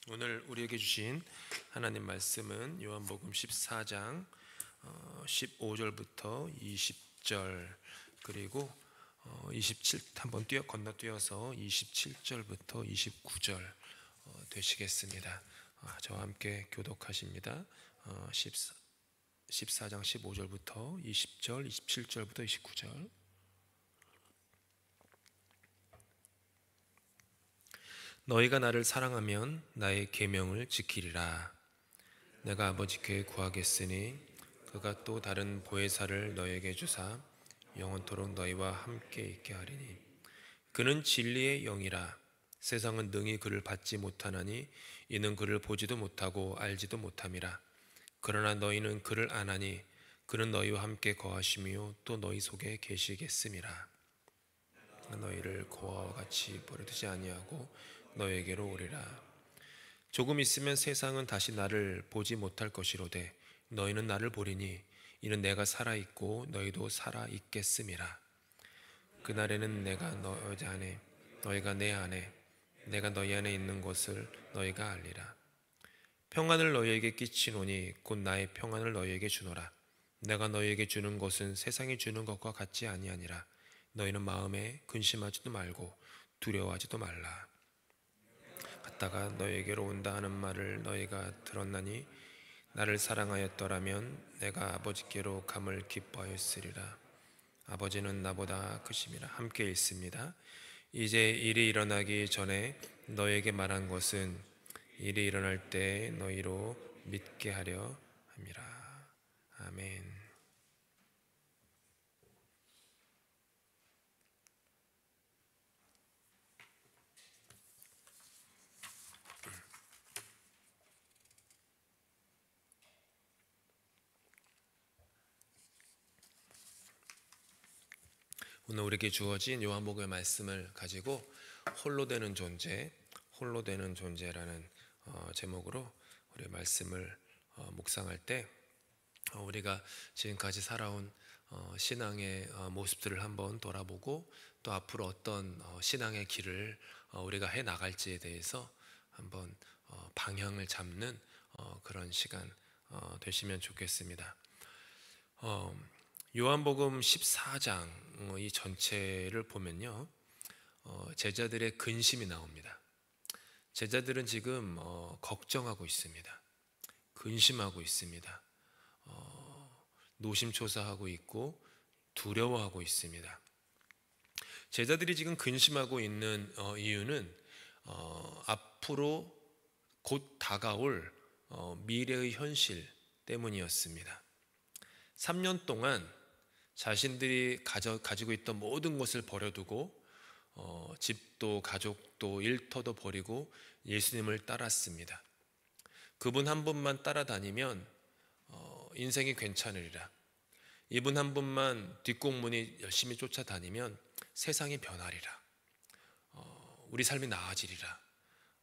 오늘 우리에게 주신 하나님 말씀은 요한복음 14장 15절부터 20절 그리고 27 한번 건너뛰어서 27절부터 29절 되시겠습니다. 저와 함께 교독하십니다. 14장 15절부터 20절, 27절부터 29절. 너희가 나를 사랑하면 나의 계명을 지키리라. 내가 아버지께 구하겠으니 그가 또 다른 보혜사를 너희에게 주사 영원토록 너희와 함께 있게 하리니 그는 진리의 영이라. 세상은 능히 그를 받지 못하나니 이는 그를 보지도 못하고 알지도 못함이라. 그러나 너희는 그를 아나니 그는 너희와 함께 거하시며 또 너희 속에 계시겠음이라. 너희를 고아와 같이 버려두지 아니하고 너에게로 오리라. 조금 있으면 세상은 다시 나를 보지 못할 것이로되 너희는 나를 보리니 이는 내가 살아있고 너희도 살아있겠음이라. 그날에는 내가 너희 안에 너희가 내 안에 내가 너희 안에 있는 것을 너희가 알리라. 평안을 너희에게 끼치노니 곧 나의 평안을 너희에게 주노라. 내가 너희에게 주는 것은 세상이 주는 것과 같지 아니하니라. 너희는 마음에 근심하지도 말고 두려워하지도 말라. 갔다가 너희에게로 온다 하는 말을 너희가 들었나니 나를 사랑하였더라면 내가 아버지께로 감을 기뻐하였으리라. 아버지는 나보다 크심이라. 함께 읽습니다. 이제 일이 일어나기 전에 너희에게 말한 것은 일이 일어날 때 너희로 믿게 하려 함이라. 아멘. 오늘 우리에게 주어진 요한복음의 말씀을 가지고 홀로 되는 존재라는 제목으로 우리 말씀을 묵상할 때 우리가 지금까지 살아온 신앙의 모습들을 한번 돌아보고 또 앞으로 어떤 신앙의 길을 우리가 해 나갈지에 대해서 한번 방향을 잡는 그런 시간 되시면 좋겠습니다. 요한복음 14장 이 전체를 보면요, 제자들의 근심이 나옵니다. 제자들은 지금 걱정하고 있습니다. 근심하고 있습니다. 노심초사하고 있고 두려워하고 있습니다. 제자들이 지금 근심하고 있는 이유는 앞으로 곧 다가올 미래의 현실 때문이었습니다. 3년 동안 자신들이 가지고 있던 모든 것을 버려두고 집도 가족도 일터도 버리고 예수님을 따랐습니다. 그분 한 분만 따라다니면 인생이 괜찮으리라. 이분 한 분만 뒷공문이 열심히 쫓아다니면 세상이 변하리라. 우리 삶이 나아지리라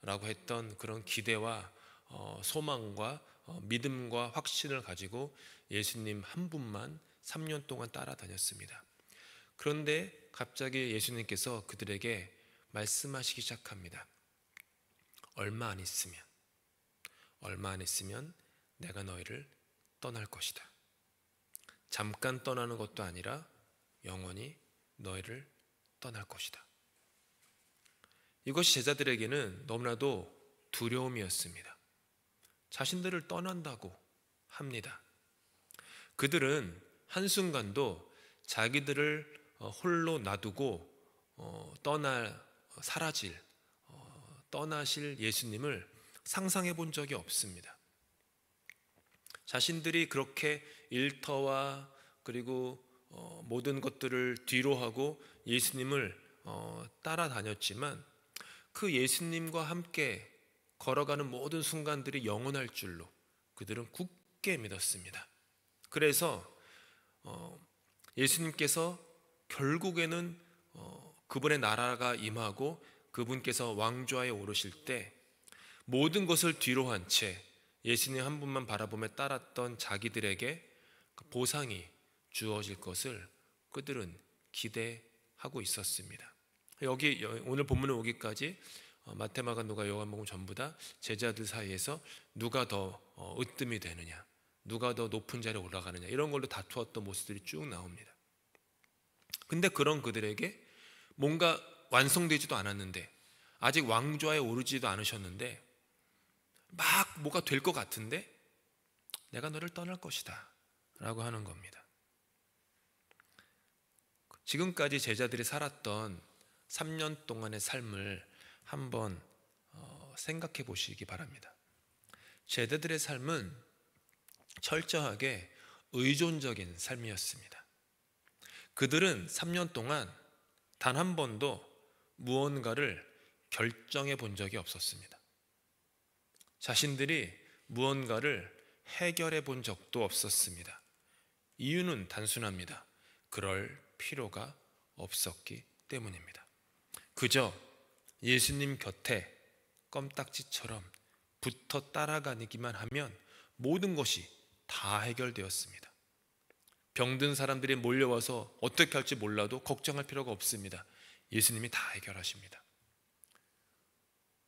라고 했던 그런 기대와 소망과 믿음과 확신을 가지고 예수님 한 분만 3년 동안 따라다녔습니다. 그런데 갑자기 예수님께서 그들에게 말씀하시기 시작합니다. 얼마 안 있으면 내가 너희를 떠날 것이다. 잠깐 떠나는 것도 아니라 영원히 너희를 떠날 것이다. 이것이 제자들에게는 너무나도 두려움이었습니다. 자신들을 떠난다고 합니다. 그들은 한순간도 자기들을 홀로 놔두고 떠나실 예수님을 상상해 본 적이 없습니다. 자신들이 그렇게 일터와 그리고 모든 것들을 뒤로하고 예수님을 따라다녔지만 그 예수님과 함께 걸어가는 모든 순간들이 영원할 줄로 그들은 굳게 믿었습니다. 그래서 예수님께서 결국에는 그분의 나라가 임하고 그분께서 왕좌에 오르실 때 모든 것을 뒤로한 채 예수님 한 분만 바라보며 따랐던 자기들에게 그 보상이 주어질 것을 그들은 기대하고 있었습니다. 오늘 본문에 오기까지 마태, 마가, 누가, 요한복음 전부 다 제자들 사이에서 누가 더 으뜸이 되느냐, 누가 더 높은 자리에 올라가느냐, 이런 걸로 다투었던 모습들이 쭉 나옵니다. 근데 그런 그들에게 뭔가 완성되지도 않았는데, 아직 왕좌에 오르지도 않으셨는데 막 뭐가 될 것 같은데 내가 너를 떠날 것이다 라고 하는 겁니다. 지금까지 제자들이 살았던 3년 동안의 삶을 한번 생각해 보시기 바랍니다. 제자들의 삶은 철저하게 의존적인 삶이었습니다. 그들은 3년 동안 단 한 번도 무언가를 결정해 본 적이 없었습니다. 자신들이 무언가를 해결해 본 적도 없었습니다. 이유는 단순합니다. 그럴 필요가 없었기 때문입니다. 그저 예수님 곁에 껌딱지처럼 붙어 따라가기만 하면 모든 것이 다 해결되었습니다. 병든 사람들이 몰려와서 어떻게 할지 몰라도 걱정할 필요가 없습니다. 예수님이 다 해결하십니다.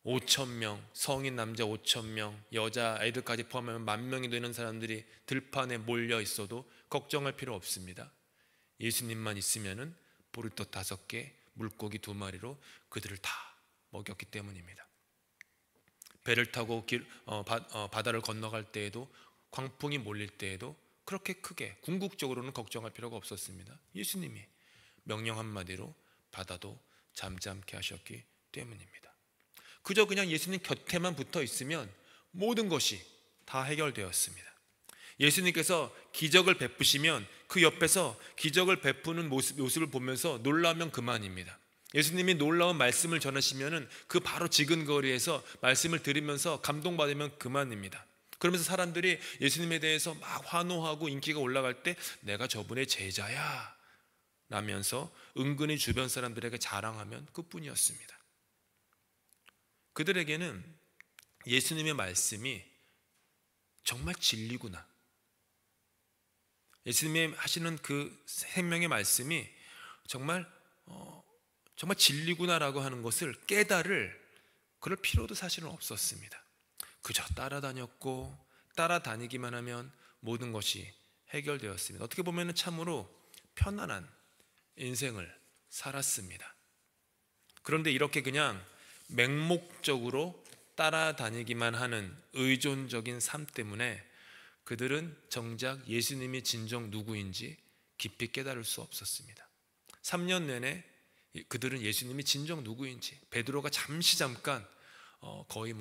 5,000명, 성인 남자 5,000명, 여자 아이들까지 포함하면 10,000명이 되는 사람들이 들판에 몰려 있어도 걱정할 필요 없습니다. 예수님만 있으면은 보리떡 5개, 물고기 2마리로 그들을 다 먹였기 때문입니다. 배를 타고 바다를 건너갈 때에도, 광풍이 몰릴 때에도 그렇게 크게 궁극적으로는 걱정할 필요가 없었습니다. 예수님이 명령 한마디로 바다도 잠잠케 하셨기 때문입니다. 그저 그냥 예수님 곁에만 붙어 있으면 모든 것이 다 해결되었습니다. 예수님께서 기적을 베푸시면 그 옆에서 기적을 베푸는 모습을 보면서 놀라면 그만입니다. 예수님이 놀라운 말씀을 전하시면 그 바로 지근거리에서 말씀을 들으면서 감동받으면 그만입니다. 그러면서 사람들이 예수님에 대해서 막 환호하고 인기가 올라갈 때 내가 저분의 제자야 라면서 은근히 주변 사람들에게 자랑하면 그뿐이었습니다. 그들에게는 예수님의 말씀이 정말 진리구나, 예수님이 하시는 그 생명의 말씀이 정말 진리구나라고 하는 것을 깨달을 그럴 필요도 사실은 없었습니다. 그저 따라다녔고 따라다니기만 하면 모든 것이 해결되었습니다. 어떻게 보면 참으로 편안한 인생을 살았습니다. 그런데 이렇게 그냥 맹목적으로 따라다니기만 하는 의존적인 삶 때문에 그들은 정작 예수님이 진정 누구인지 깊이 깨달을 수 없었습니다. 3년 내내 그들은 예수님이 진정 누구인지, 베드로가 잠깐 거의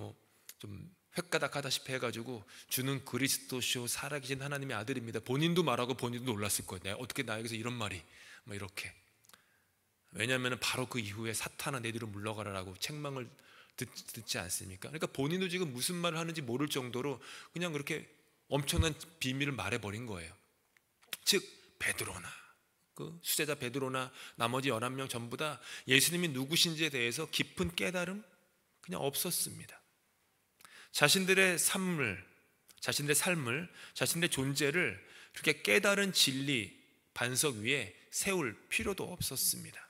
좀 획가닥하다시피 해가지고 주는 그리스도시요 살아계신 하나님의 아들입니다, 본인도 말하고 본인도 놀랐을 거예요. 어떻게 나에게서 이런 말이, 이렇게. 왜냐하면 바로 그 이후에 사탄아 내 뒤로 물러가라라고 책망을 듣지 않습니까? 그러니까 본인도 지금 무슨 말을 하는지 모를 정도로 그냥 그렇게 엄청난 비밀을 말해버린 거예요. 즉 베드로나 그 수제자 베드로나 나머지 11명 전부 다 예수님이 누구신지에 대해서 깊은 깨달음 그냥 없었습니다. 자신들의 삶을, 자신들의 존재를 그렇게 깨달은 진리 반석 위에 세울 필요도 없었습니다.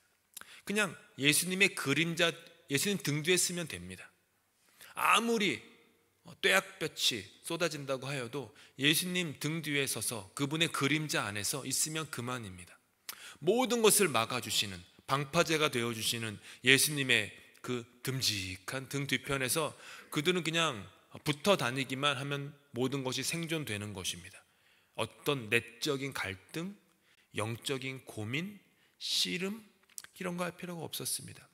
그냥 예수님의 그림자, 예수님 등 뒤에 쓰면 됩니다. 아무리 뙤약볕이 쏟아진다고 하여도 예수님 등 뒤에 서서 그분의 그림자 안에서 있으면 그만입니다. 모든 것을 막아주시는, 방파제가 되어주시는 예수님의 그 듬직한 등 뒤편에서 그들은 그냥 붙어 다니기만 하면 모든 것이 생존되는 것입니다. 어떤 내적인 갈등, 영적인 고민, 씨름 이런 거 할 필요가 없었습니다.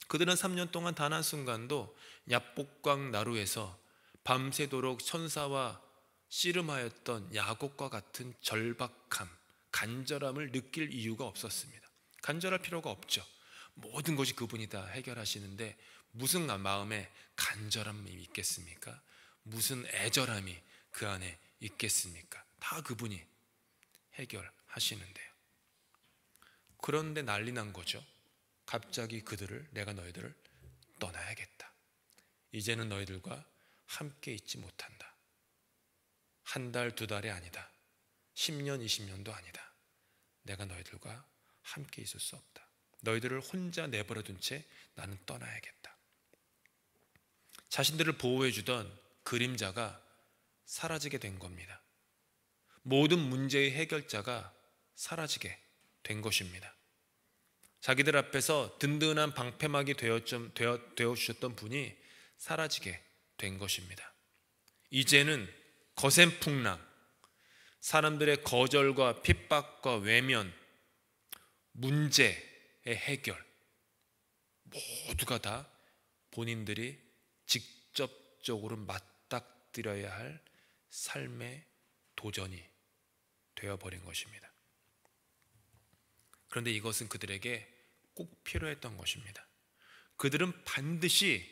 그들은 3년 동안 단 한순간도 야복강 나루에서 밤새도록 천사와 씨름하였던 야곱과 같은 절박함, 간절함을 느낄 이유가 없었습니다. 간절할 필요가 없죠. 모든 것이 그분이 다 해결하시는데 무슨 마음에 간절함이 있겠습니까? 무슨 애절함이 그 안에 있겠습니까? 다 그분이 해결하시는데요. 그런데 난리 난 거죠. 갑자기 내가 너희들을 떠나야겠다. 이제는 너희들과 함께 있지 못한다. 한 달, 2달이 아니다. 10년, 20년도 아니다. 내가 너희들과 함께 있을 수 없다. 너희들을 혼자 내버려둔 채 나는 떠나야겠다. 자신들을 보호해주던 그림자가 사라지게 된 겁니다. 모든 문제의 해결자가 사라지게 된 것입니다. 자기들 앞에서 든든한 방패막이 되어주셨던 분이 사라지게 된 것입니다. 이제는 거센풍랑, 사람들의 거절과 핍박과 외면, 문제의 해결, 모두가 다 본인들이 직접적으로 맞닥뜨려야 할 삶의 도전이 되어버린 것입니다. 그런데 이것은 그들에게 꼭 필요했던 것입니다. 그들은 반드시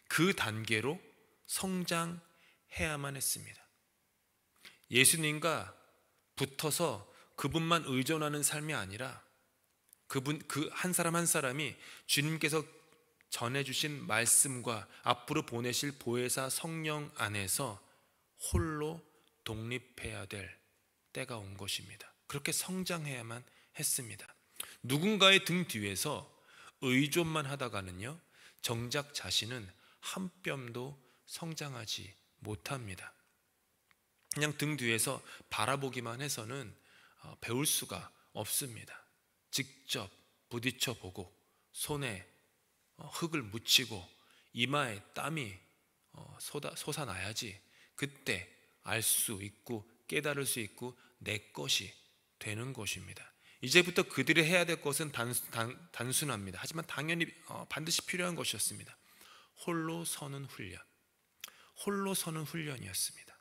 그 단계로 성장해야만 했습니다. 예수님과 붙어서 그분만 의존하는 삶이 아니라 그 한 사람 한 사람이 주님께서 전해주신 말씀과 앞으로 보내실 보혜사 성령 안에서 홀로 독립해야 될 때가 온 것입니다. 그렇게 성장해야만 했습니다. 누군가의 등 뒤에서 의존만 하다가는요, 정작 자신은 한 뼘도 성장하지 못합니다. 그냥 등 뒤에서 바라보기만 해서는 배울 수가 없습니다. 직접 부딪혀 보고 손에 흙을 묻히고 이마에 땀이 솟아나야지 그때 알 수 있고 깨달을 수 있고 내 것이 되는 것입니다. 이제부터 그들이 해야 될 것은 단순합니다. 하지만 당연히 반드시 필요한 것이었습니다. 홀로 서는 훈련, 홀로 서는 훈련이었습니다.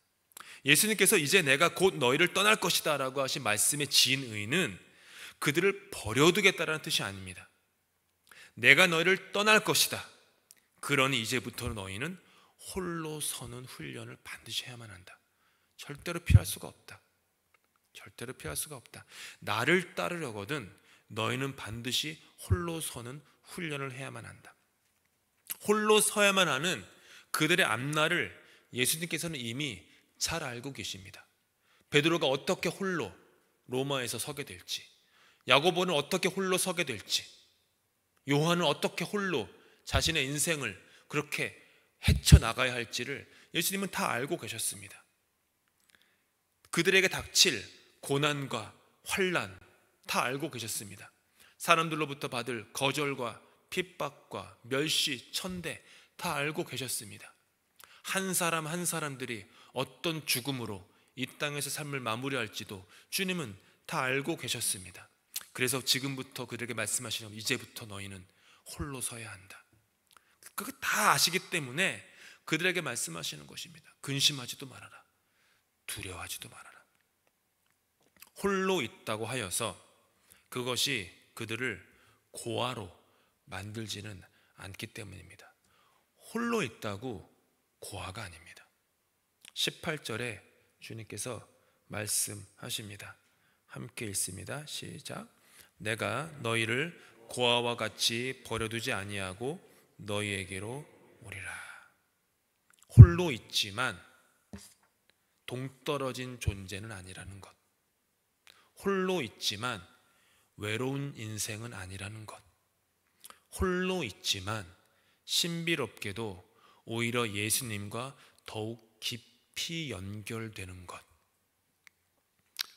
예수님께서 이제 내가 곧 너희를 떠날 것이다 라고 하신 말씀의 진의는 그들을 버려두겠다라는 뜻이 아닙니다. 내가 너희를 떠날 것이다. 그러니 이제부터 너희는 홀로 서는 훈련을 반드시 해야만 한다. 절대로 피할 수가 없다. 절대로 피할 수가 없다. 나를 따르려거든 너희는 반드시 홀로 서는 훈련을 해야만 한다. 홀로 서야만 하는 그들의 앞날을 예수님께서는 이미 잘 알고 계십니다. 베드로가 어떻게 홀로 로마에서 서게 될지, 야고보는 어떻게 홀로 서게 될지, 요한은 어떻게 홀로 자신의 인생을 그렇게 헤쳐나가야 할지를 예수님은 다 알고 계셨습니다. 그들에게 닥칠 고난과 환난 다 알고 계셨습니다. 사람들로부터 받을 거절과 핍박과 멸시, 천대 다 알고 계셨습니다. 한 사람 한 사람들이 어떤 죽음으로 이 땅에서 삶을 마무리할지도 주님은 다 알고 계셨습니다. 그래서 지금부터 그들에게 말씀하시려면 이제부터 너희는 홀로 서야 한다. 그거 다 아시기 때문에 그들에게 말씀하시는 것입니다. 근심하지도 말아라. 두려워하지도 말아라. 홀로 있다고 하여서 그것이 그들을 고아로 만들지는 않기 때문입니다. 홀로 있다고 고아가 아닙니다. 18절에 주님께서 말씀하십니다. 함께 읽습니다. 시작. 내가 너희를 고아와 같이 버려두지 아니하고 너희에게로 오리라. 홀로 있지만 동떨어진 존재는 아니라는 것, 홀로 있지만 외로운 인생은 아니라는 것, 홀로 있지만 신비롭게도 오히려 예수님과 더욱 깊이 연결되는 것.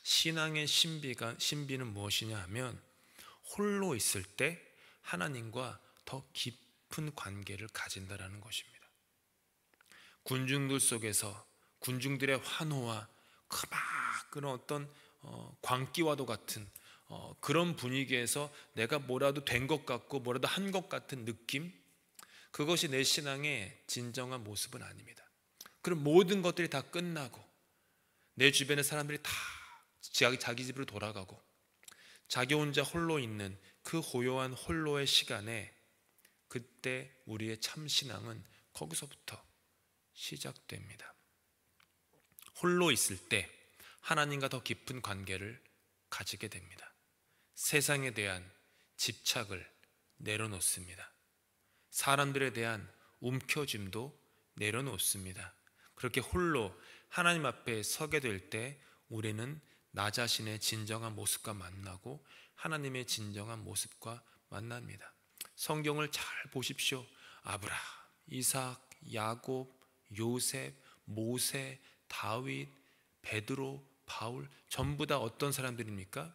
신앙의 신비는 무엇이냐 하면 홀로 있을 때 하나님과 더 깊은 관계를 가진다라는 것입니다. 군중들 속에서 군중들의 환호와 그런 어떤 광기와도 같은 그런 분위기에서 내가 뭐라도 된 것 같고 뭐라도 한 것 같은 느낌, 그것이 내 신앙의 진정한 모습은 아닙니다. 그럼 모든 것들이 다 끝나고 내 주변의 사람들이 다 자기 집으로 돌아가고 자기 혼자 홀로 있는 그 고요한 홀로의 시간에 그때 우리의 참신앙은 거기서부터 시작됩니다. 홀로 있을 때 하나님과 더 깊은 관계를 가지게 됩니다. 세상에 대한 집착을 내려놓습니다. 사람들에 대한 움켜짐도 내려놓습니다. 그렇게 홀로 하나님 앞에 서게 될 때 우리는 나 자신의 진정한 모습과 만나고 하나님의 진정한 모습과 만납니다. 성경을 잘 보십시오. 아브라함, 이삭, 야곱, 요셉, 모세, 다윗, 베드로, 바울 전부 다 어떤 사람들입니까?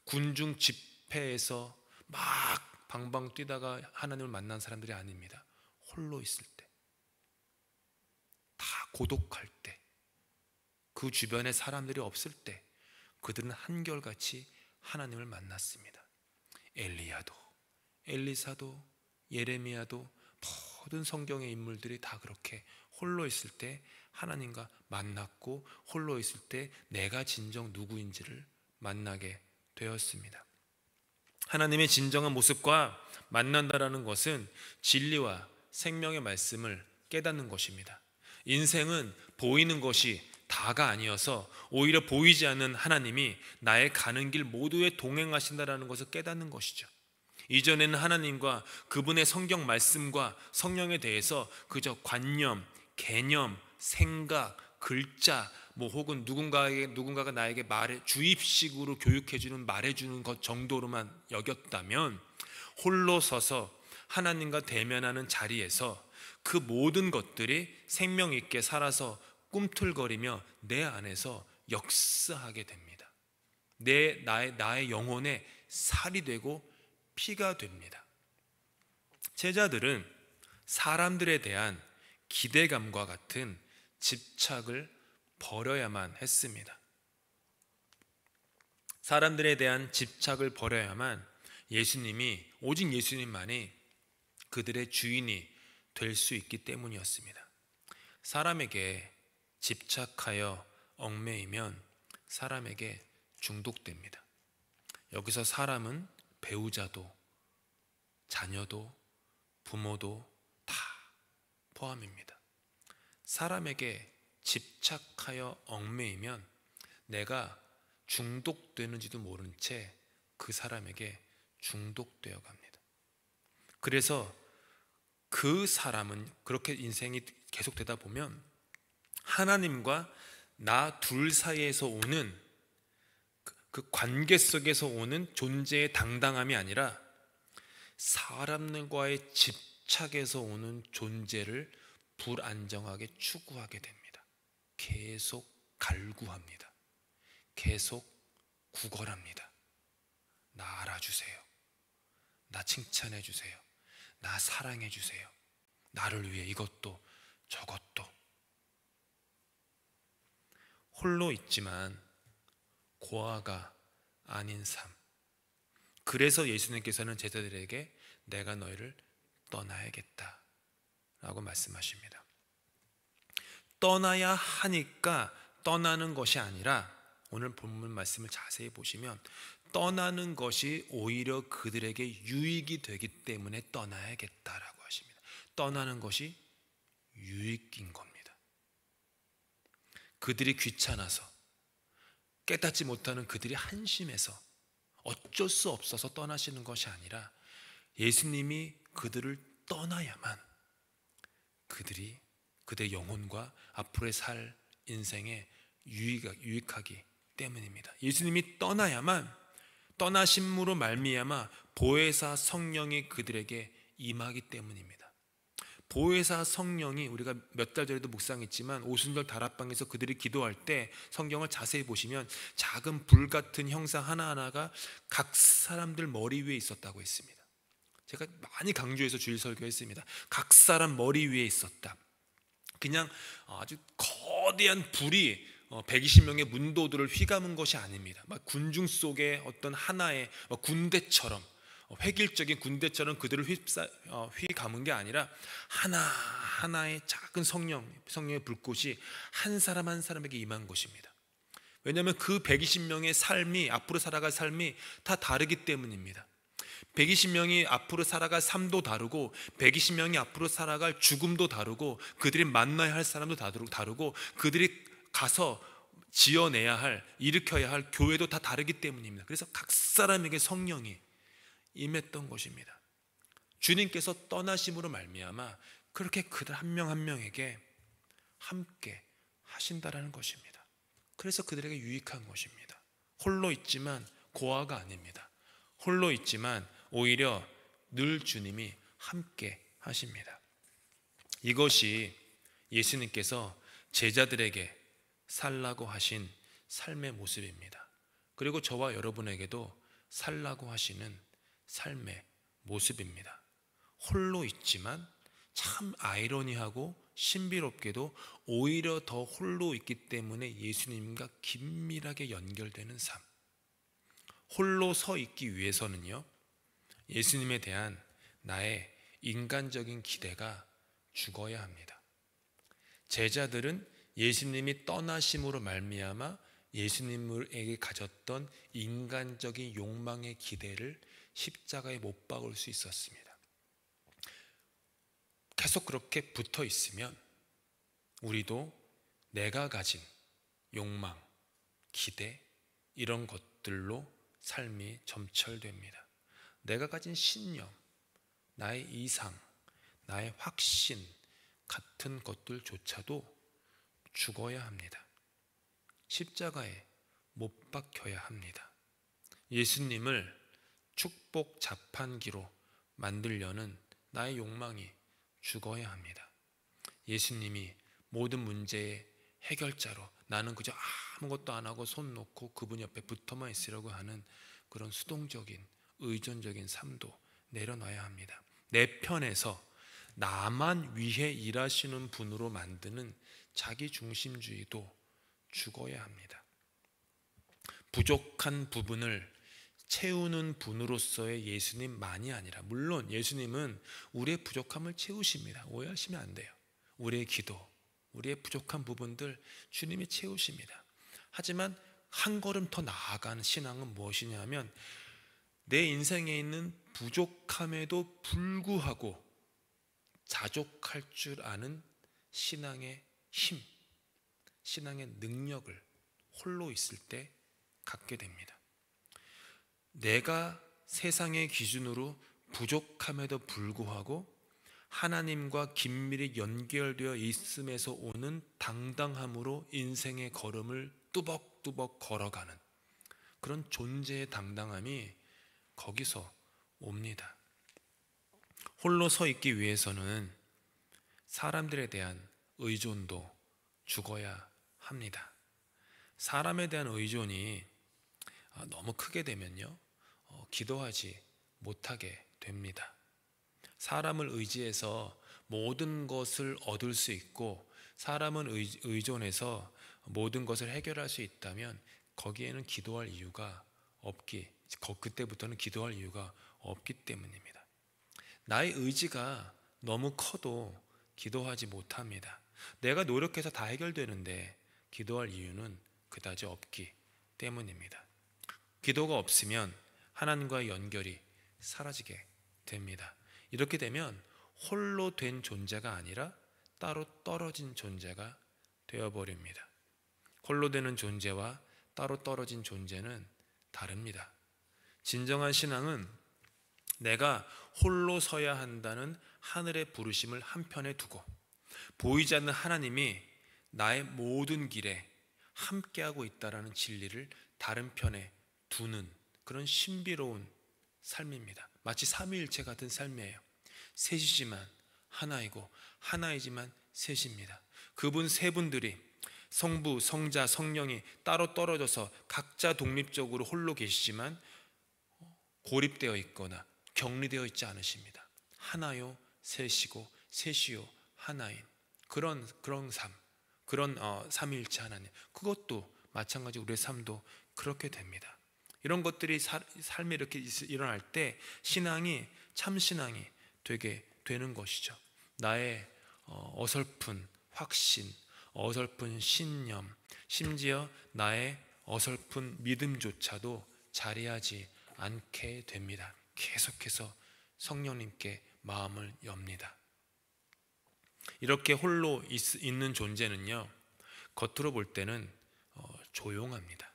군중 집회에서 막 방방 뛰다가 하나님을 만난 사람들이 아닙니다. 홀로 있을 때, 다 고독할 때, 그 주변에 사람들이 없을 때 그들은 한결같이 하나님을 만났습니다. 엘리야도, 엘리사도, 예레미야도, 모든 성경의 인물들이 다 그렇게 홀로 있을 때 하나님과 만났고, 홀로 있을 때 내가 진정 누구인지를 만나게 되었습니다. 하나님의 진정한 모습과 만난다라는 것은 진리와 생명의 말씀을 깨닫는 것입니다. 인생은 보이는 것이 다가 아니어서 오히려 보이지 않는 하나님이 나의 가는 길 모두에 동행하신다라는 것을 깨닫는 것이죠. 이전에는 하나님과 그분의 성경 말씀과 성령에 대해서 그저 관념, 개념, 생각, 글자, 혹은 누군가가 나에게 주입식으로 교육해주는, 말해주는 것 정도로만 여겼다면, 홀로 서서 하나님과 대면하는 자리에서 그 모든 것들이 생명 있게 살아서 꿈틀거리며 내 안에서 역사하게 됩니다. 나의 영혼에 살이 되고 피가 됩니다. 제자들은 사람들에 대한 기대감과 같은 집착을 버려야만 했습니다. 사람들에 대한 집착을 버려야만 오직 예수님만이 그들의 주인이 될 수 있기 때문이었습니다. 사람에게 집착하여 얽매이면 사람에게 중독됩니다. 여기서 사람은 배우자도, 자녀도, 부모도 다 포함입니다. 사람에게 집착하여 얽매이면 내가 중독되는지도 모른 채 그 사람에게 중독되어 갑니다. 그래서 그 사람은 그렇게 인생이 계속되다 보면 하나님과 나 둘 사이에서 오는 그 관계 속에서 오는 존재의 당당함이 아니라 사람들과의 집착에서 오는 존재를 불안정하게 추구하게 됩니다. 계속 갈구합니다. 계속 구걸합니다. 나 알아주세요. 나 칭찬해 주세요. 나 사랑해 주세요. 나를 위해 이것도 저것도. 홀로 있지만 고아가 아닌 삶. 그래서 예수님께서는 제자들에게 내가 너희를 떠나야겠다 라고 말씀하십니다. 떠나야 하니까 떠나는 것이 아니라, 오늘 본문 말씀을 자세히 보시면 떠나는 것이 오히려 그들에게 유익이 되기 때문에 떠나야겠다라고 하십니다. 떠나는 것이 유익인 겁니다. 그들이 귀찮아서, 깨닫지 못하는 그들이 한심해서 어쩔 수 없어서 떠나시는 것이 아니라 예수님이 그들을 떠나야만 그들의 영혼과 앞으로의 살 인생에 유익하기 때문입니다. 예수님이 떠나심으로 말미암아 보혜사 성령이 그들에게 임하기 때문입니다. 보혜사 성령이, 우리가 몇 달 전에도 묵상했지만 오순절 다락방에서 그들이 기도할 때 성경을 자세히 보시면 작은 불 같은 형상 하나하나가 각 사람들 머리 위에 있었다고 했습니다. 제가 많이 강조해서 주일 설교했습니다. 각 사람 머리 위에 있었다. 그냥 아주 거대한 불이 120명의 문도들을 휘감은 것이 아닙니다. 막 군중 속의 어떤 하나의 군대처럼, 획일적인 군대처럼 그들을 휘감은 게 아니라 하나하나의 작은 성령의 불꽃이 한 사람 한 사람에게 임한 것입니다. 왜냐하면 그 120명의 삶이, 앞으로 살아갈 삶이 다 다르기 때문입니다. 120명이 앞으로 살아갈 삶도 다르고, 120명이 앞으로 살아갈 죽음도 다르고, 그들이 만나야 할 사람도 다르고, 그들이 가서 지어내야 할, 일으켜야 할 교회도 다 다르기 때문입니다. 그래서 각 사람에게 성령이 임했던 것입니다. 주님께서 떠나심으로 말미암아 그렇게 그들 한 명 한 명에게 함께 하신다라는 것입니다. 그래서 그들에게 유익한 것입니다. 홀로 있지만 고아가 아닙니다. 홀로 있지만 오히려 늘 주님이 함께 하십니다. 이것이 예수님께서 제자들에게 살라고 하신 삶의 모습입니다. 그리고 저와 여러분에게도 살라고 하시는 삶의 모습입니다. 홀로 있지만 참 아이러니하고 신비롭게도 오히려 더 홀로 있기 때문에 예수님과 긴밀하게 연결되는 삶. 홀로 서 있기 위해서는요, 예수님에 대한 나의 인간적인 기대가 죽어야 합니다. 제자들은 예수님이 떠나심으로 말미암아 예수님에게 가졌던 인간적인 욕망의 기대를 십자가에 못 박을 수 있었습니다. 계속 그렇게 붙어 있으면 우리도 내가 가진 욕망, 기대, 이런 것들로 삶이 점철됩니다. 내가 가진 신념, 나의 이상, 나의 확신 같은 것들조차도 죽어야 합니다. 십자가에 못 박혀야 합니다. 예수님을 축복 자판기로 만들려는 나의 욕망이 죽어야 합니다. 예수님이 모든 문제의 해결자로, 나는 그저 아무것도 안 하고 손 놓고 그분 옆에 붙어만 있으려고 하는 그런 수동적인 의존적인 삶도 내려놔야 합니다. 내 편에서 나만 위해 일하시는 분으로 만드는 자기 중심주의도 죽어야 합니다. 부족한 부분을 채우는 분으로서의 예수님만이 아니라, 물론 예수님은 우리의 부족함을 채우십니다. 오해하시면 안 돼요. 우리의 기도, 우리의 부족한 부분들 주님이 채우십니다. 하지만 한 걸음 더 나아가는 신앙은 무엇이냐 하면, 내 인생에 있는 부족함에도 불구하고 자족할 줄 아는 신앙의 힘, 신앙의 능력을 홀로 있을 때 갖게 됩니다. 내가 세상의 기준으로 부족함에도 불구하고 하나님과 긴밀히 연결되어 있음에서 오는 당당함으로 인생의 걸음을 뚜벅뚜벅 걸어가는 그런 존재의 당당함이 거기서 옵니다. 홀로 서 있기 위해서는 사람들에 대한 의존도 죽어야 합니다. 사람에 대한 의존이 너무 크게 되면요, 기도하지 못하게 됩니다. 사람을 의지해서 모든 것을 얻을 수 있고, 사람은 의존해서 모든 것을 해결할 수 있다면 거기에는 기도할 이유가 그때부터는 기도할 이유가 없기 때문입니다. 나의 의지가 너무 커도 기도하지 못합니다. 내가 노력해서 다 해결되는데 기도할 이유는 그다지 없기 때문입니다. 기도가 없으면 하나님과의 연결이 사라지게 됩니다. 이렇게 되면 홀로 된 존재가 아니라 따로 떨어진 존재가 되어버립니다. 홀로 되는 존재와 따로 떨어진 존재는 다릅니다. 진정한 신앙은 내가 홀로 서야 한다는 하늘의 부르심을 한편에 두고, 보이지 않는 하나님이 나의 모든 길에 함께하고 있다는 진리를 다른 편에 두는 그런 신비로운 삶입니다. 마치 삼위일체 같은 삶이에요. 셋이지만 하나이고 하나이지만 셋입니다. 그분 세 분들이, 성부, 성자, 성령이 따로 떨어져서 각자 독립적으로 홀로 계시지만 고립되어 있거나 격리되어 있지 않으십니다. 하나요 셋이고 셋이요 하나인 그런 삶, 그런 삼위일체 하나님, 그것도 마찬가지 우리의 삶도 그렇게 됩니다. 이런 것들이 삶에 이렇게 일어날 때 신앙이, 참 신앙이 되게 되는 것이죠. 나의 어설픈 확신, 어설픈 신념, 심지어 나의 어설픈 믿음조차도 자리하지 않게 됩니다. 계속해서 성령님께 마음을 엽니다. 이렇게 홀로 있는 존재는요, 겉으로 볼 때는 조용합니다.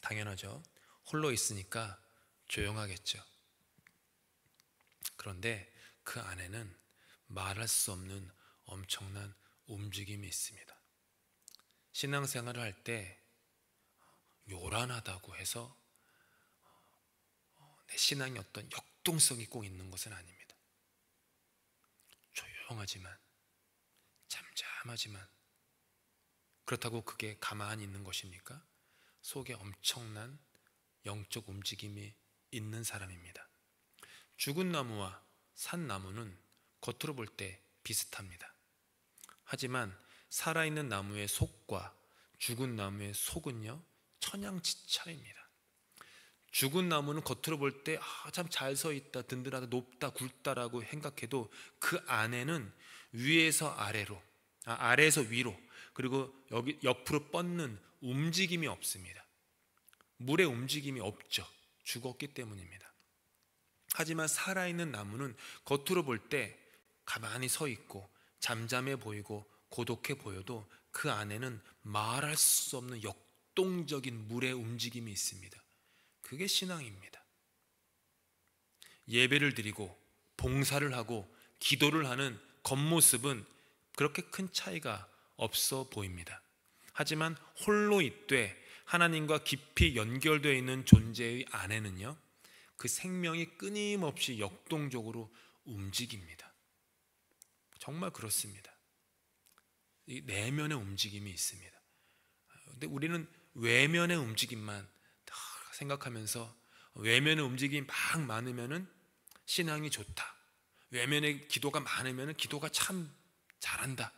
당연하죠. 홀로 있으니까 조용하겠죠. 그런데 그 안에는 말할 수 없는 엄청난 움직임이 있습니다. 신앙생활을 할 때 요란하다고 해서 내 신앙이 어떤 역동성이 꼭 있는 것은 아닙니다. 조용하지만, 잠잠하지만, 그렇다고 그게 가만히 있는 것입니까? 속에 엄청난 영적 움직임이 있는 사람입니다. 죽은 나무와 산 나무는 겉으로 볼 때 비슷합니다. 하지만 살아있는 나무의 속과 죽은 나무의 속은요, 천양지차입니다. 죽은 나무는 겉으로 볼 때 참 잘 서 있다, 든든하다, 높다, 굵다라고 생각해도 그 안에는 위에서 아래로, 아래에서 위로, 그리고 여기 옆으로 뻗는 움직임이 없습니다. 물의 움직임이 없죠. 죽었기 때문입니다. 하지만 살아있는 나무는 겉으로 볼 때 가만히 서 있고 잠잠해 보이고 고독해 보여도 그 안에는 말할 수 없는 역동적인 물의 움직임이 있습니다. 그게 신앙입니다. 예배를 드리고 봉사를 하고 기도를 하는 겉모습은 그렇게 큰 차이가 없어 보입니다. 하지만 홀로 있되 하나님과 깊이 연결되어 있는 존재의 안에는요, 그 생명이 끊임없이 역동적으로 움직입니다. 정말 그렇습니다. 이 내면의 움직임이 있습니다. 근데 우리는 외면의 움직임만 생각하면서 외면의 움직임이 막 많으면은 신앙이 좋다. 외면의 기도가 많으면은 기도가 참 잘한다.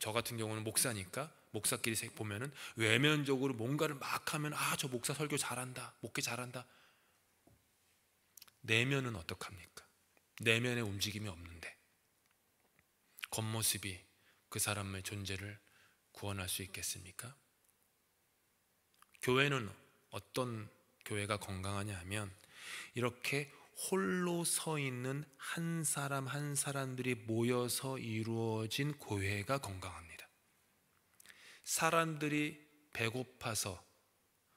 저 같은 경우는 목사니까 목사끼리 보면은 외면적으로 뭔가를 막 하면 저 목사 설교 잘한다, 목회 잘한다. 내면은 어떡합니까? 내면의 움직임이 없는데 겉모습이 그 사람의 존재를 구원할 수 있겠습니까? 교회는 어떤 교회가 건강하냐 하면 이렇게 홀로 서 있는 한 사람 한 사람들이 모여서 이루어진 교회가 건강합니다. 사람들이 배고파서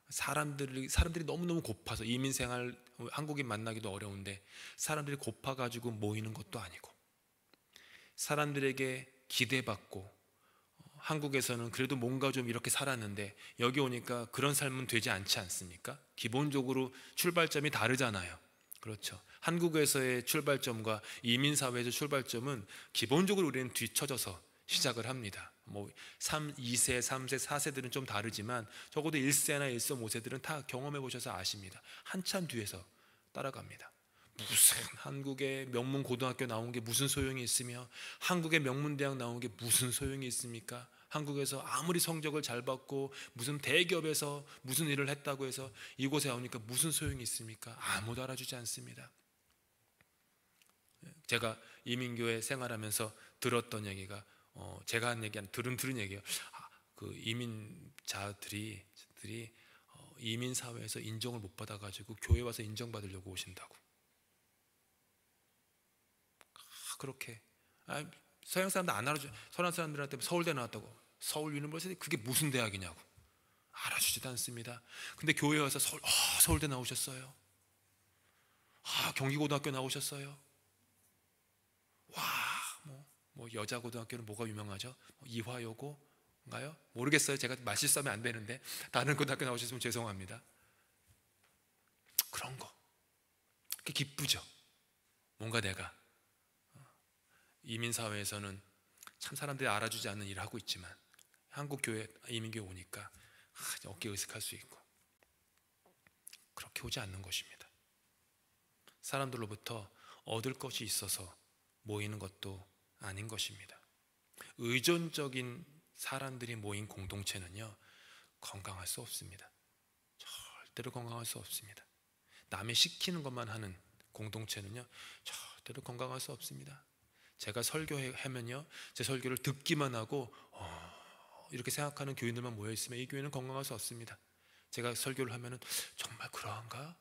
사람들이 너무너무 고파서 이민생활 한국인 만나기도 어려운데 사람들이 고파가지고 모이는 것도 아니고 사람들에게 기대받고 한국에서는 그래도 뭔가 좀 이렇게 살았는데 여기 오니까 그런 삶은 되지 않지 않습니까? 기본적으로 출발점이 다르잖아요. 그렇죠. 한국에서의 출발점과 이민사회에서 출발점은 기본적으로 우리는 뒤처져서 시작을 합니다. 2세, 3세, 4세들은 좀 다르지만 적어도 1세나 1세, 5세들은 다 경험해 보셔서 아십니다. 한참 뒤에서 따라갑니다. 무슨 한국의 명문 고등학교 나온 게 무슨 소용이 있으며 한국의 명문대학 나온 게 무슨 소용이 있습니까? 한국에서 아무리 성적을 잘 받고 무슨 대기업에서 무슨 일을 했다고 해서 이곳에 오니까 무슨 소용이 있습니까? 아무도 알아주지 않습니다. 제가 이민교회 생활하면서 들었던 얘기가 제가 한 얘기 들은 얘기예요. 그 이민자들이 이민 사회에서 인정을 못 받아가지고 교회 와서 인정받으려고 오신다고. 그렇게 서양 사람들 안 알아줘. 서양 사람들한테 서울대 나왔다고 서울 유니버시티 그게 무슨 대학이냐고 알아주지도 않습니다. 근데 교회 와서 서울대 나오셨어요. 경기고등학교 나오셨어요. 뭐 여자 고등학교는 뭐가 유명하죠? 이화여고인가요? 모르겠어요. 제가 말실수하면 안 되는데 다른 고등학교 나오셨으면 죄송합니다. 그런 거 그게 기쁘죠. 뭔가 내가 이민사회에서는 참 사람들이 알아주지 않는 일을 하고 있지만 한국 교회, 이민교회 오니까 어깨 으쓱할 수 있고 그렇게 오지 않는 것입니다. 사람들로부터 얻을 것이 있어서 모이는 것도 아닌 것입니다. 의존적인 사람들이 모인 공동체는요 건강할 수 없습니다. 절대로 건강할 수 없습니다. 남이 시키는 것만 하는 공동체는요 절대로 건강할 수 없습니다. 제가 설교하면요 제 설교를 듣기만 하고 이렇게 생각하는 교인들만 모여있으면 이 교회는 건강할 수 없습니다. 제가 설교를 하면은 정말 그러한가?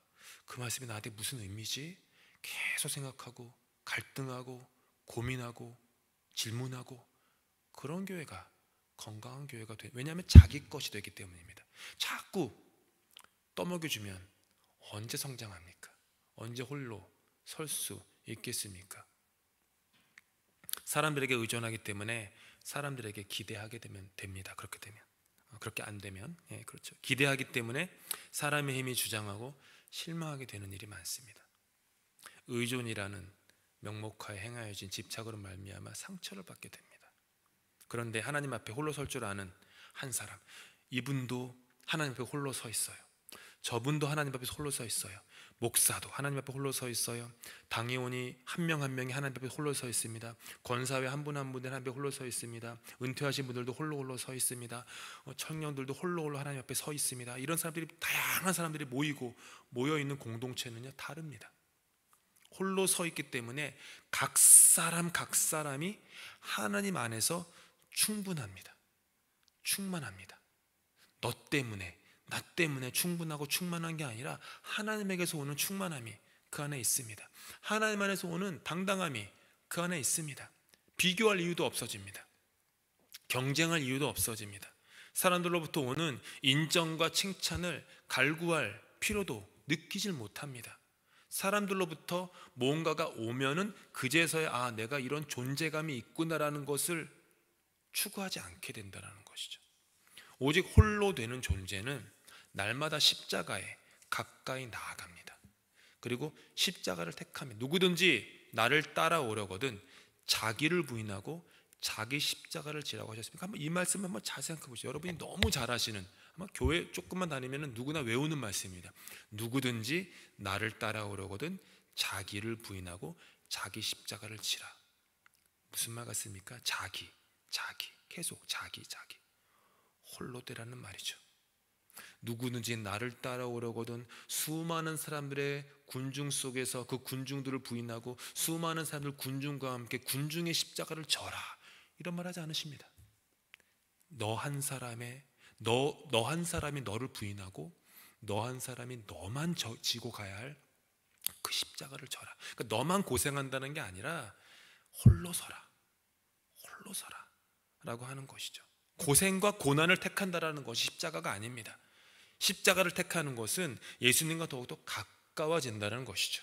그 말씀이 나한테 무슨 의미지? 계속 생각하고 갈등하고 고민하고 질문하고 그런 교회가 건강한 교회가 돼. 왜냐하면 자기 것이 되기 때문입니다. 자꾸 떠먹여주면 언제 성장합니까? 언제 홀로 설 수 있겠습니까? 사람들에게 의존하기 때문에 사람들에게 기대하게 되면 됩니다. 그렇게 되면 그렇게 안 되면 그렇죠. 기대하기 때문에 사람의 힘이 주장하고 실망하게 되는 일이 많습니다. 의존이라는 명목하에 행하여진 집착으로 말미암아 상처를 받게 됩니다. 그런데 하나님 앞에 홀로 설 줄 아는 한 사람, 이분도 하나님 앞에 홀로 서 있어요. 저분도 하나님 앞에 홀로 서 있어요. 목사도 하나님 앞에 홀로 서 있어요. 당회원이 한 명 한 명이 하나님 앞에 홀로 서 있습니다. 권사회 한 분 한 분이 하나님 앞에 홀로 서 있습니다. 은퇴하신 분들도 홀로 서 있습니다. 청년들도 홀로 하나님 앞에 서 있습니다. 이런 사람들이, 다양한 사람들이 모여 있는 공동체는요, 다릅니다. 홀로 서 있기 때문에 각 사람이 하나님 안에서 충분합니다. 충만합니다. 너 때문에, 나 때문에 충분하고 충만한 게 아니라 하나님에게서 오는 충만함이 그 안에 있습니다. 하나님 안에서 오는 당당함이 그 안에 있습니다. 비교할 이유도 없어집니다. 경쟁할 이유도 없어집니다. 사람들로부터 오는 인정과 칭찬을 갈구할 필요도 느끼질 못합니다. 사람들로부터 뭔가가 오면은 그제서야 내가 이런 존재감이 있구나라는 것을 추구하지 않게 된다는 것이죠. 오직 홀로 되는 존재는 날마다 십자가에 가까이 나아갑니다. 그리고 십자가를 택하면 누구든지 나를 따라오려거든 자기를 부인하고 자기 십자가를 지라고 하셨습니까? 한번 이 말씀 한번 잘 생각해 보시죠. 여러분이 너무 잘 아시는, 아마 교회 조금만 다니면 누구나 외우는 말씀입니다. 누구든지 나를 따라오려거든 자기를 부인하고 자기 십자가를 지라. 무슨 말 같습니까? 자기, 계속 자기. 홀로 되라는 말이죠. 누구든지 나를 따라오려거든 수많은 사람들의 군중 속에서 그 군중들을 부인하고 수많은 사람들 군중과 함께 군중의 십자가를 져라, 이런 말 하지 않으십니다. 너 한 사람이 너를 부인하고 너 한 사람이 너만 지고 가야 할 그 십자가를 져라. 그러니까 너만 고생한다는 게 아니라 홀로 서라 라고 하는 것이죠. 고생과 고난을 택한다라는 것이 십자가가 아닙니다. 십자가를 택하는 것은 예수님과 더욱더 가까워진다는 것이죠.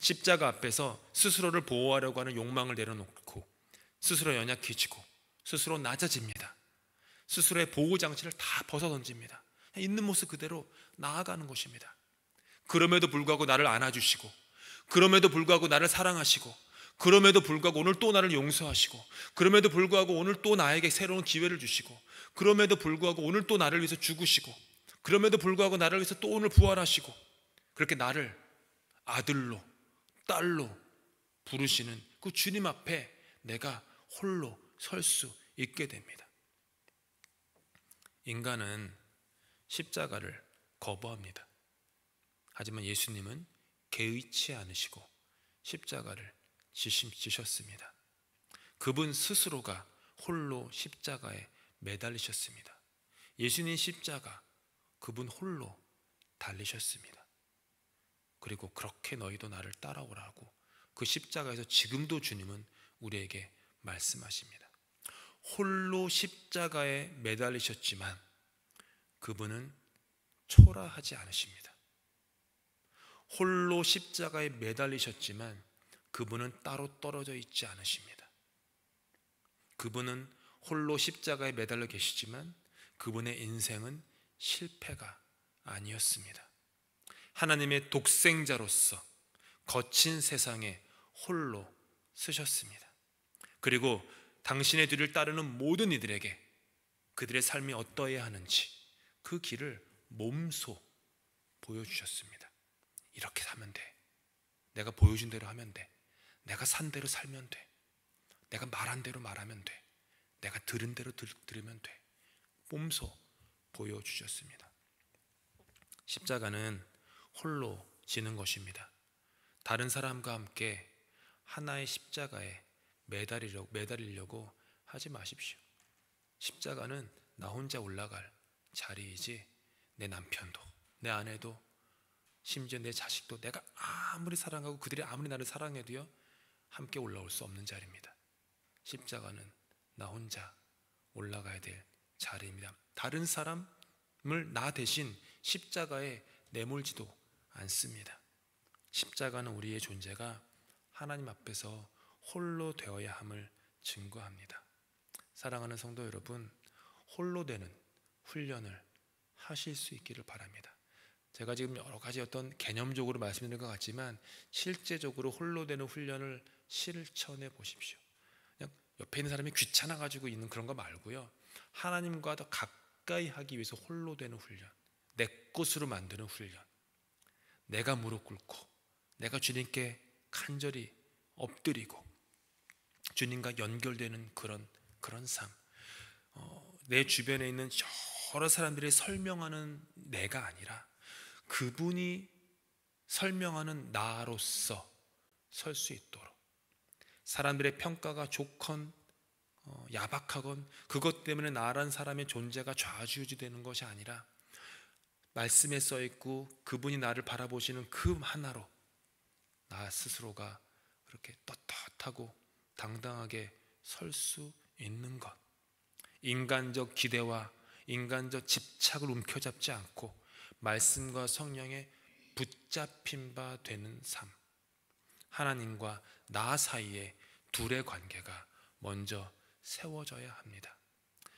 십자가 앞에서 스스로를 보호하려고 하는 욕망을 내려놓고 스스로 연약해지고 스스로 낮아집니다. 스스로의 보호장치를 다 벗어던집니다. 있는 모습 그대로 나아가는 것입니다. 그럼에도 불구하고 나를 안아주시고, 그럼에도 불구하고 나를 사랑하시고, 그럼에도 불구하고 오늘 또 나를 용서하시고, 그럼에도 불구하고 오늘 또 나에게 새로운 기회를 주시고, 그럼에도 불구하고 오늘 또 나를 위해서 죽으시고, 그럼에도 불구하고 나를 위해서 또 오늘 부활하시고, 그렇게 나를 아들로 딸로 부르시는 그 주님 앞에 내가 홀로 설 수 있게 됩니다. 인간은 십자가를 거부합니다. 하지만 예수님은 개의치 않으시고 십자가를 지셨습니다. 그분 스스로가 홀로 십자가에 매달리셨습니다. 예수님 십자가 그분 홀로 달리셨습니다. 그리고 그렇게 너희도 나를 따라오라고 그 십자가에서 지금도 주님은 우리에게 말씀하십니다. 홀로 십자가에 매달리셨지만 그분은 초라하지 않으십니다. 홀로 십자가에 매달리셨지만 그분은 따로 떨어져 있지 않으십니다. 그분은 홀로 십자가에 매달려 계시지만 그분의 인생은 실패가 아니었습니다. 하나님의 독생자로서 거친 세상에 홀로 쓰셨습니다. 그리고 당신의 뒤를 따르는 모든 이들에게 그들의 삶이 어떠해야 하는지 그 길을 몸소 보여주셨습니다. 이렇게 사면 돼. 내가 보여준 대로 하면 돼. 내가 산 대로 살면 돼. 내가 말한 대로 말하면 돼. 내가 들은 대로 들으면 돼. 몸소 보여주셨습니다. 십자가는 홀로 지는 것입니다. 다른 사람과 함께 하나의 십자가에 매달리려고 하지 마십시오. 십자가는 나 혼자 올라갈 자리이지 내 남편도 내 아내도 심지어 내 자식도 내가 아무리 사랑하고 그들이 아무리 나를 사랑해도요 함께 올라올 수 없는 자리입니다. 십자가는 나 혼자 올라가야 될 자리입니다. 다른 사람을 나 대신 십자가에 내몰지도 않습니다. 십자가는 우리의 존재가 하나님 앞에서 홀로 되어야 함을 증거합니다. 사랑하는 성도 여러분, 홀로 되는 훈련을 하실 수 있기를 바랍니다. 제가 지금 여러 가지 어떤 개념적으로 말씀드리는 것 같지만 실제적으로 홀로 되는 훈련을 실천해 보십시오. 그냥 옆에 있는 사람이 귀찮아 가지고 있는 그런 거 말고요. 하나님과 더 가까이 하기 위해서 홀로 되는 훈련, 내 것으로 만드는 훈련, 내가 무릎 꿇고 내가 주님께 간절히 엎드리고 주님과 연결되는 그런 삶. 내 주변에 있는 여러 사람들이 설명하는 내가 아니라 그분이 설명하는 나로서 설 수 있도록, 사람들의 평가가 좋건 야박하건 그것 때문에 나란 사람의 존재가 좌지우지되는 것이 아니라 말씀에 써 있고 그분이 나를 바라보시는 그 하나로 나 스스로가 그렇게 떳떳하고 당당하게 설 수 있는 것, 인간적 기대와 인간적 집착을 움켜잡지 않고 말씀과 성령에 붙잡힌 바 되는 삶, 하나님과 나 사이에 둘의 관계가 먼저 세워져야 합니다.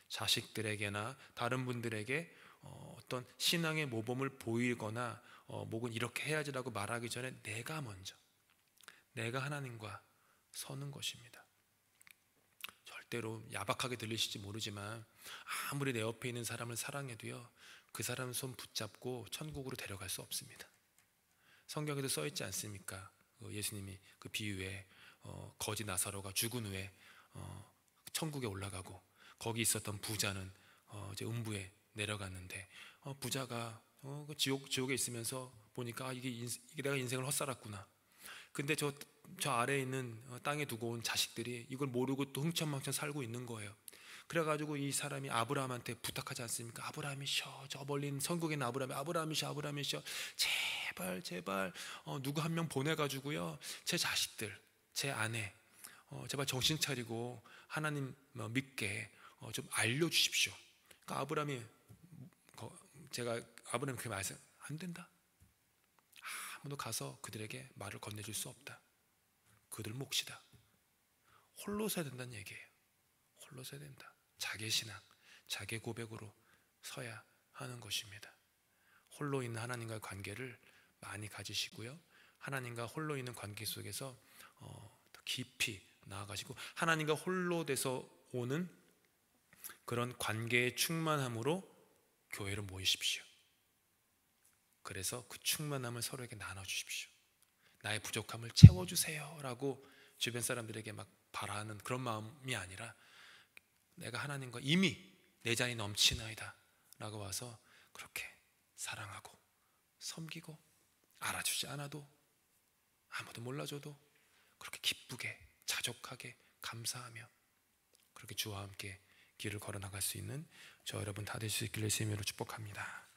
자식들에게나 다른 분들에게 어떤 신앙의 모범을 보이거나 목은 이렇게 해야지라고 말하기 전에 내가 먼저, 내가 하나님과 서는 것입니다. 절대로 야박하게 들리실지 모르지만 아무리 내 옆에 있는 사람을 사랑해도요, 그 사람 손 붙잡고 천국으로 데려갈 수 없습니다. 성경에도 써 있지 않습니까? 예수님이 그 비유에 거지 나사로가 죽은 후에 천국에 올라가고 거기 있었던 부자는 이제 음부에 내려갔는데 부자가 그 지옥에 있으면서 보니까 이게 내가 인생을 헛살았구나. 근데 저 아래에 있는 땅에 두고 온 자식들이 이걸 모르고 또 흥청망청 살고 있는 거예요. 그래가지고 이 사람이 아브라함한테 부탁하지 않습니까? 아브라함이셔, 저 멀리 있는 천국에 있는 아브라함이셔, 제발 누구 한 명 보내가지고요, 제 자식들, 제 아내 제발 정신 차리고 하나님 믿게 좀 알려주십시오. 그러니까 아브라함이 그렇게 말씀, 안 된다. 아무도 가서 그들에게 말을 건네줄 수 없다. 그들 몫이다. 홀로 서야 된다는 얘기예요. 홀로 서야 된다. 자기 신앙, 자기 고백으로 서야 하는 것입니다. 홀로 있는 하나님과의 관계를 많이 가지시고요, 하나님과 홀로 있는 관계 속에서 더 깊이 나아가시고 하나님과 홀로 돼서 오는 그런 관계의 충만함으로 교회로 모이십시오. 그래서 그 충만함을 서로에게 나눠주십시오. 나의 부족함을 채워주세요 라고 주변 사람들에게 막 바라는 그런 마음이 아니라 내가 하나님과 이미 내 잔이 넘치나이다 라고 와서 그렇게 사랑하고 섬기고, 알아주지 않아도 아무도 몰라줘도 그렇게 기쁘게 자족하게 감사하며 그렇게 주와 함께 길을 걸어나갈 수 있는 저 여러분 다 될 수 있기를 예수님으로 축복합니다.